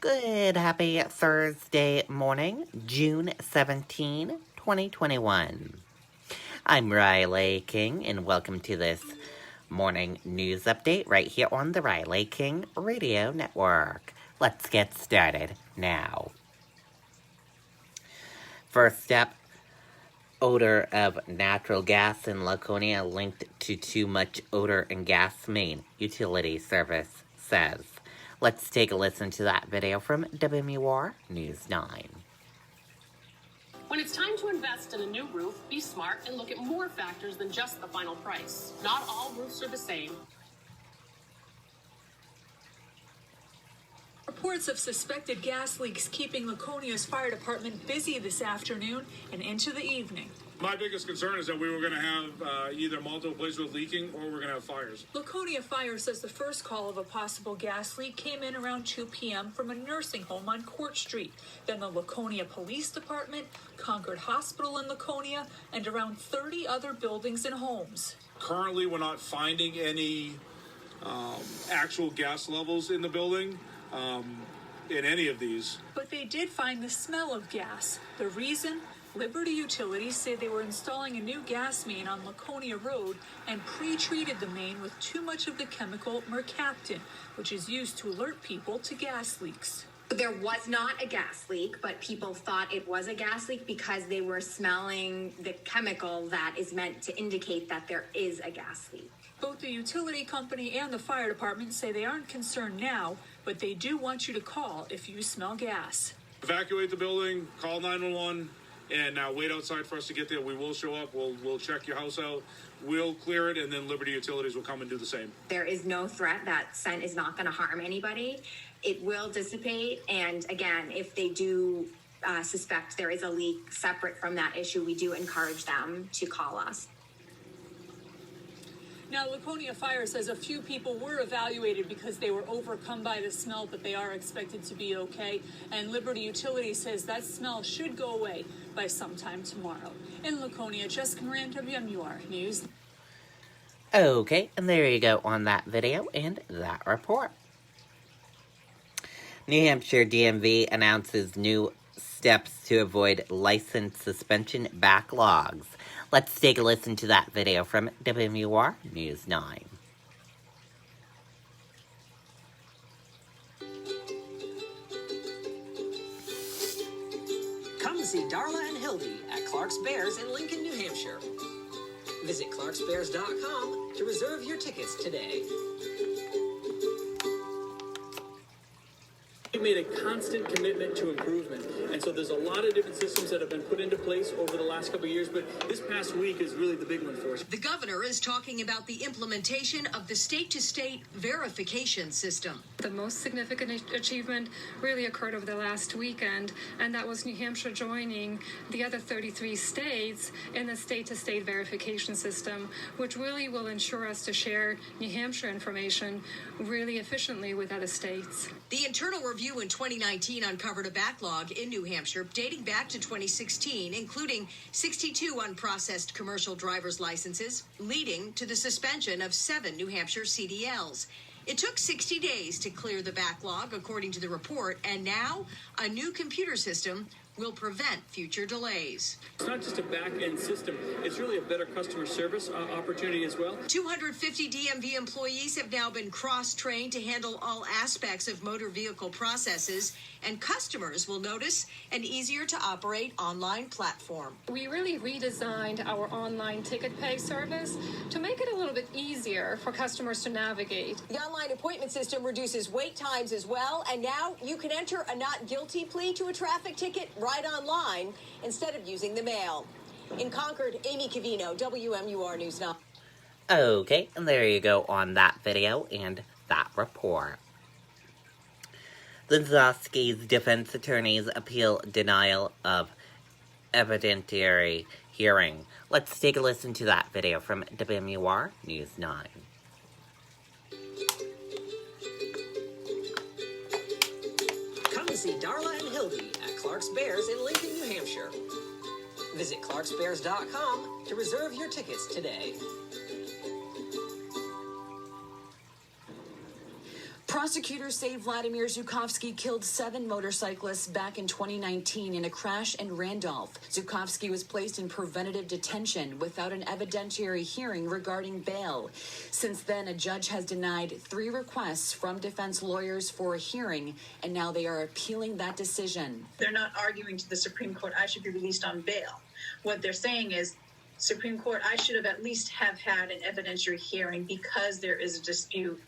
Good, happy Thursday morning, June 17, 2021. I'm Riley King, and welcome to this morning news update right here on the Riley King Radio Network. Let's get started now. First up, odor of natural gas in Laconia linked to too much odor in gas main, utility service says. Let's take a listen to that video from WMUR News 9. When it's time to invest in a new roof, be smart and look at more factors than just the final price. Not all roofs are the same. Reports of suspected gas leaks keeping Laconia's fire department busy this afternoon and into the evening. My biggest concern is that we were going to have either multiple places with leaking or we're going to have fires. Laconia Fire says the first call of a possible gas leak came in around 2 p.m. from a nursing home on Court Street. Then the Laconia Police Department, Concord Hospital in Laconia, and around 30 other buildings and homes. Currently, we're not finding any actual gas levels in the building in any of these. But they did find the smell of gas. The reason? Liberty Utilities say they were installing a new gas main on Laconia Road and pre-treated the main with too much of the chemical mercaptan, which is used to alert people to gas leaks. There was not a gas leak, but people thought it was a gas leak because they were smelling the chemical that is meant to indicate that there is a gas leak. Both the utility company and the fire department say they aren't concerned now, but they do want you to call if you smell gas. Evacuate the building, call 911. And now wait outside for us to get there. We will show up. We'll check your house out. We'll clear it, and then Liberty Utilities will come and do the same. There is no threat. That scent is not going to harm anybody. It will dissipate. And again, if they do suspect there is a leak separate from that issue, we do encourage them to call us. Now, Laconia Fire says a few people were evaluated because they were overcome by the smell, but they are expected to be okay. And Liberty Utilities says that smell should go away by sometime tomorrow. In Laconia, Jessica Moran, WMUR News. Okay, and there you go on that video and that report. New Hampshire DMV announces new steps to avoid license suspension backlogs. Let's take a listen to that video from WMUR News 9. Come see Darla and Hildy at Clark's Bears in Lincoln, New Hampshire. Visit clarksbears.com to reserve your tickets today. We've made a constant commitment to improvement, and so there's a lot of different systems that have been put into place over the last couple of years, but this past week is really the big one for us. The governor is talking about the implementation of the state-to-state verification system. The most significant achievement really occurred over the last weekend, and that was New Hampshire joining the other 33 states in the state-to-state verification system, which really will ensure us to share New Hampshire information really efficiently with other states. The internal review in 2019 uncovered a backlog in New Hampshire dating back to 2016, including 62 unprocessed commercial driver's licenses, leading to the suspension of 7 New Hampshire CDLs. It took 60 days to clear the backlog, according to the report, and now a new computer system will prevent future delays. It's not just a back-end system, it's really a better customer service opportunity as well. 250 DMV employees have now been cross-trained to handle all aspects of motor vehicle processes, and customers will notice an easier-to-operate online platform. We really redesigned our online ticket pay service to make it a little bit easier for customers to navigate. The online appointment system reduces wait times as well, and now you can enter a not guilty plea to a traffic ticket right online instead of using the mail. In Concord, Amy Cavino, WMUR News 9. Okay, and there you go on that video and that report. The Zukovsky's defense attorneys appeal denial of evidentiary hearing. Let's take a listen to that video from WMUR News 9. Come see Darla and Hildy at Clark's Bears in Lincoln, New Hampshire. Visit clarksbears.com to reserve your tickets today. Prosecutors say Vladmir Zukovsky killed 7 motorcyclists back in 2019 in a crash in Randolph. Zukovsky was placed in preventative detention without an evidentiary hearing regarding bail. Since then, a judge has denied 3 requests from defense lawyers for a hearing, and now they are appealing that decision. They're not arguing to the Supreme Court, I should be released on bail. What they're saying is, Supreme Court, I should have at least have had an evidentiary hearing because there is a dispute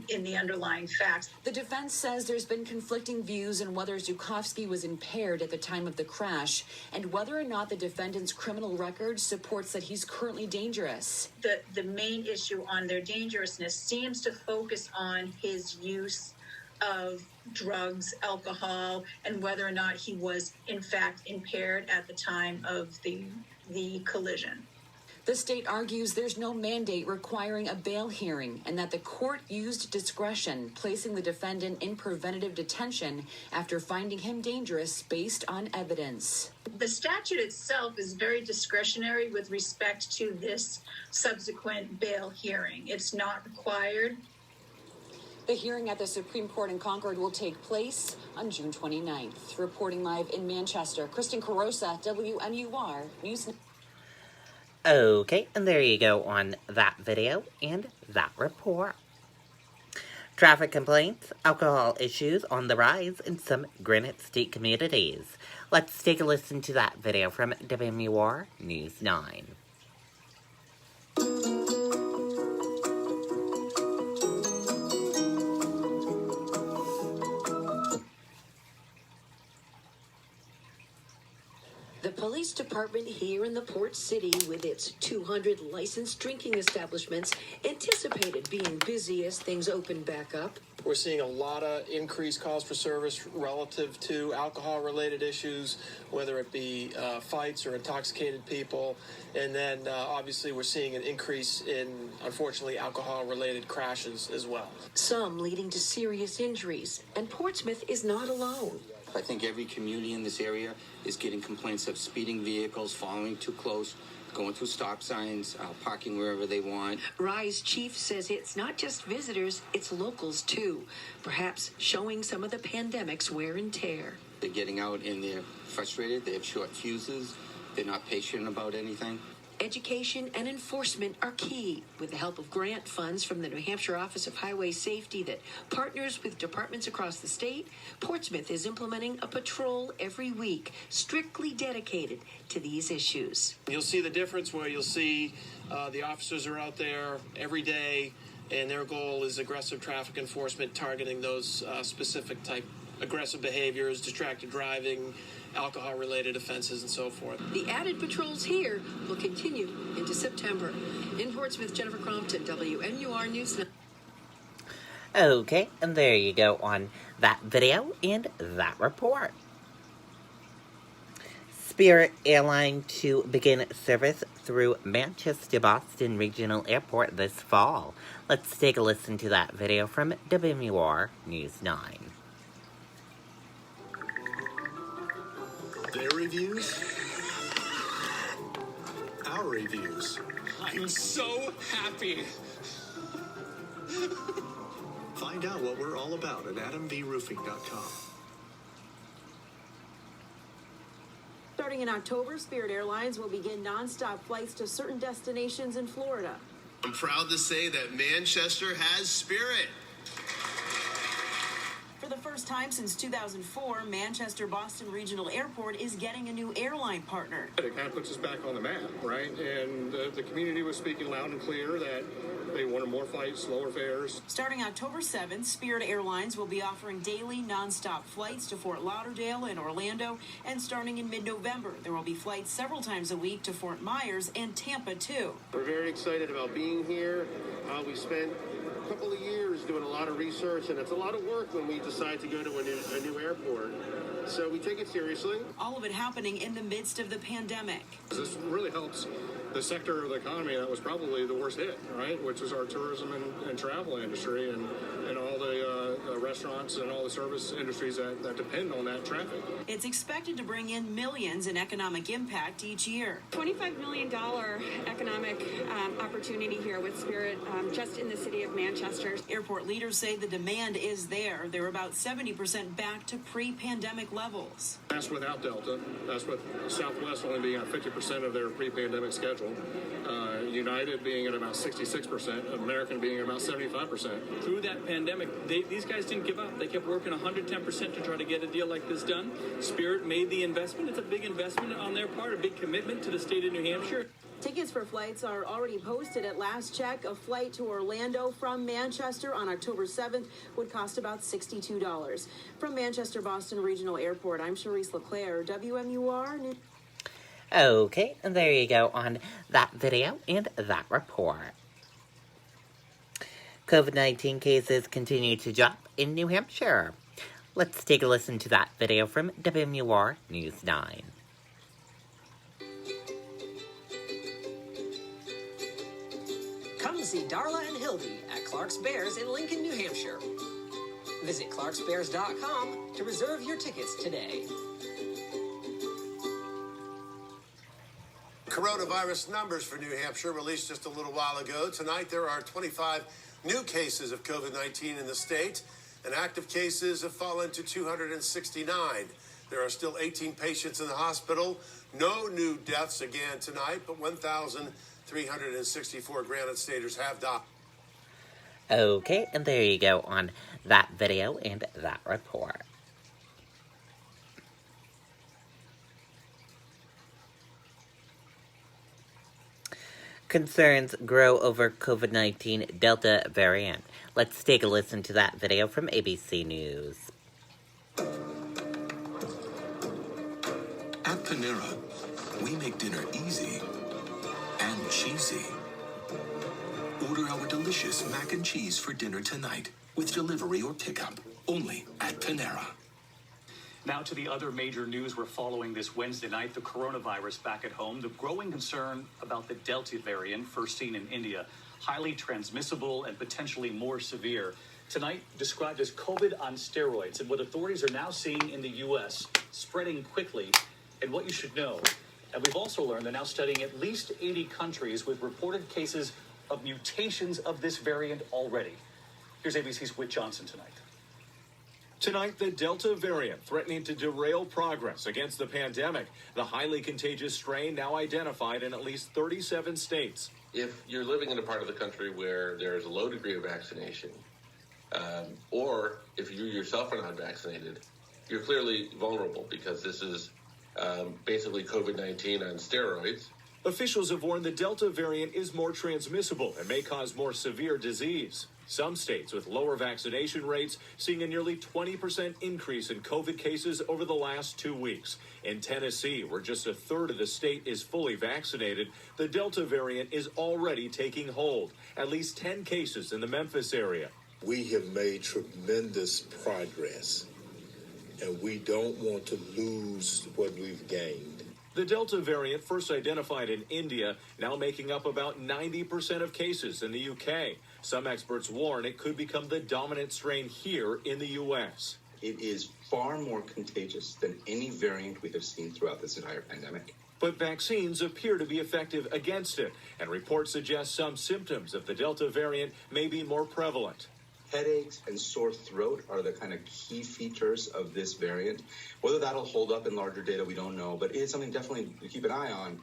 in the underlying facts. The defense says there's been conflicting views on whether Zukovsky was impaired at the time of the crash and whether or not the defendant's criminal record supports that he's currently dangerous. The main issue on their dangerousness seems to focus on his use of drugs, alcohol, and whether or not he was in fact impaired at the time of the collision. The state argues there's no mandate requiring a bail hearing and that the court used discretion, placing the defendant in preventative detention after finding him dangerous based on evidence. The statute itself is very discretionary with respect to this subsequent bail hearing. It's not required. The hearing at the Supreme Court in Concord will take place on June 29th. Reporting live in Manchester, Kristen Carosa, WMUR News. Okay, and there you go on that video and that report. Traffic complaints, alcohol issues on the rise in some Granite State communities. Let's take a listen to that video from WMUR News 9. The police department here in the port city, with its 200 licensed drinking establishments, anticipated being busy as things open back up. We're seeing a lot of increased calls for service relative to alcohol-related issues, whether it be fights or intoxicated people. And then, obviously, we're seeing an increase in, unfortunately, alcohol-related crashes as well. Some leading to serious injuries, and Portsmouth is not alone. I think every community in this area is getting complaints of speeding vehicles, following too close, going through stop signs, parking wherever they want. Rise chief says it's not just visitors, it's locals too, perhaps showing some of the pandemic's wear and tear. They're getting out and they're frustrated, they have short fuses, they're not patient about anything. Education and enforcement are key. With the help of grant funds from the New Hampshire Office of Highway Safety that partners with departments across the state, Portsmouth is implementing a patrol every week, strictly dedicated to these issues. You'll see the difference where you'll see the officers are out there every day, and their goal is aggressive traffic enforcement, targeting those specific type aggressive behaviors, distracted driving, alcohol-related offenses, and so forth. The added patrols here will continue into September. In Portsmouth, Jennifer Crompton, WMUR News 9. Okay, and there you go on that video and that report. Spirit Airlines to begin service through Manchester-Boston Regional Airport this fall. Let's take a listen to that video from WMUR News 9. Their reviews, our reviews. I'm so happy. Find out what we're all about at adamvroofing.com. Starting in October, Spirit Airlines will begin nonstop flights to certain destinations in Florida. I'm proud to say that Manchester has Spirit. For the first time since 2004, Manchester-Boston Regional Airport is getting a new airline partner. It kind of puts us back on the map, right? And the community was speaking loud and clear that they wanted more flights, lower fares. Starting October 7th, Spirit Airlines will be offering daily nonstop flights to Fort Lauderdale and Orlando. And starting in mid-November, there will be flights several times a week to Fort Myers and Tampa, too. We're very excited about being here. We spent a couple of years doing a lot of research, and it's a lot of work when we decide to go to a new airport. So we take it seriously. All of it happening in the midst of the pandemic. This really helps the sector of the economy that was probably the worst hit, right? Which is our tourism and travel industry and all the restaurants and all the service industries that depend on that traffic. It's expected to bring in millions in economic impact each year. $25 million economic opportunity here with Spirit just in the city of Manchester. Airport leaders say the demand is there. They're about 70% back to pre-pandemic levels. That's without Delta. That's with Southwest only being at 50% of their pre-pandemic schedule. United being at about 66%, American being at about 75%. Through that pandemic, these guys didn't give up. They kept working 110% to try to get a deal like this done. Spirit made the investment. It's a big investment on their part, a big commitment to the state of New Hampshire. Tickets for flights are already posted at last check. A flight to Orlando from Manchester on October 7th would cost about $62. From Manchester Boston Regional Airport, I'm Charisse LeClaire, WMUR News. Okay, and there you go on that video and that report. COVID-19 cases continue to drop in New Hampshire. Let's take a listen to that video from WMUR News 9. Come see Darla and Hildy at Clark's Bears in Lincoln, New Hampshire. Visit clarksbears.com to reserve your tickets today. Coronavirus numbers for New Hampshire released just a little while ago. Tonight, there are 25 new cases of COVID-19 in the state, and active cases have fallen to 269. There are still 18 patients in the hospital. No new deaths again tonight, but 1,364 Granite Staters have died. Okay, and there you go on that video and that report. Concerns grow over COVID-19 Delta variant. Let's take a listen to that video from ABC News. At Panera, we make dinner easy and cheesy. Order our delicious mac and cheese for dinner tonight with delivery or pickup, only at Panera. Now to the other major news we're following this Wednesday night, the coronavirus back at home, the growing concern about the Delta variant, first seen in India, highly transmissible and potentially more severe. Tonight, described as COVID on steroids, and what authorities are now seeing in the U.S., spreading quickly, and what you should know. And we've also learned they're now studying at least 80 countries with reported cases of mutations of this variant already. Here's ABC's Whit Johnson tonight. Tonight, the Delta variant threatening to derail progress against the pandemic. The highly contagious strain now identified in at least 37 states. If you're living in a part of the country where there is a low degree of vaccination, or if you yourself are not vaccinated, you're clearly vulnerable because this is basically COVID-19 on steroids. Officials have warned the Delta variant is more transmissible and may cause more severe disease. Some states with lower vaccination rates seeing a nearly 20% increase in COVID cases over the last 2 weeks. In Tennessee, where just a third of the state is fully vaccinated, the Delta variant is already taking hold. At least 10 cases in the Memphis area. We have made tremendous progress, and we don't want to lose what we've gained. The Delta variant, first identified in India, now making up about 90% of cases in the UK. Some experts warn it could become the dominant strain here in the U.S. It is far more contagious than any variant we have seen throughout this entire pandemic. But vaccines appear to be effective against it, and reports suggest some symptoms of the Delta variant may be more prevalent. Headaches and sore throat are the kind of key features of this variant. Whether that'll hold up in larger data, we don't know, but it is something definitely to keep an eye on.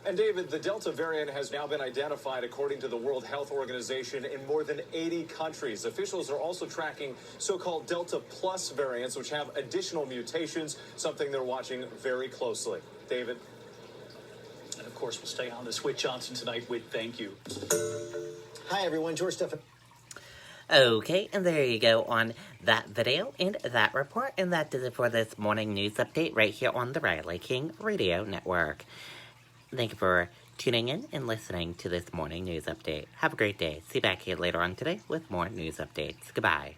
And David, the Delta variant has now been identified, according to the World Health Organization, in more than 80 countries. Officials are also tracking so-called Delta Plus variants, which have additional mutations, something they're watching very closely. David? And of course, we'll stay on this with Johnson tonight. Whit, thank you. Hi, everyone. George Stephan. Okay, and there you go on that video and that report. And that does it for this morning news update right here on the Riley King Radio Network. Thank you for tuning in and listening to this morning news update. Have a great day. See you back here later on today with more news updates. Goodbye.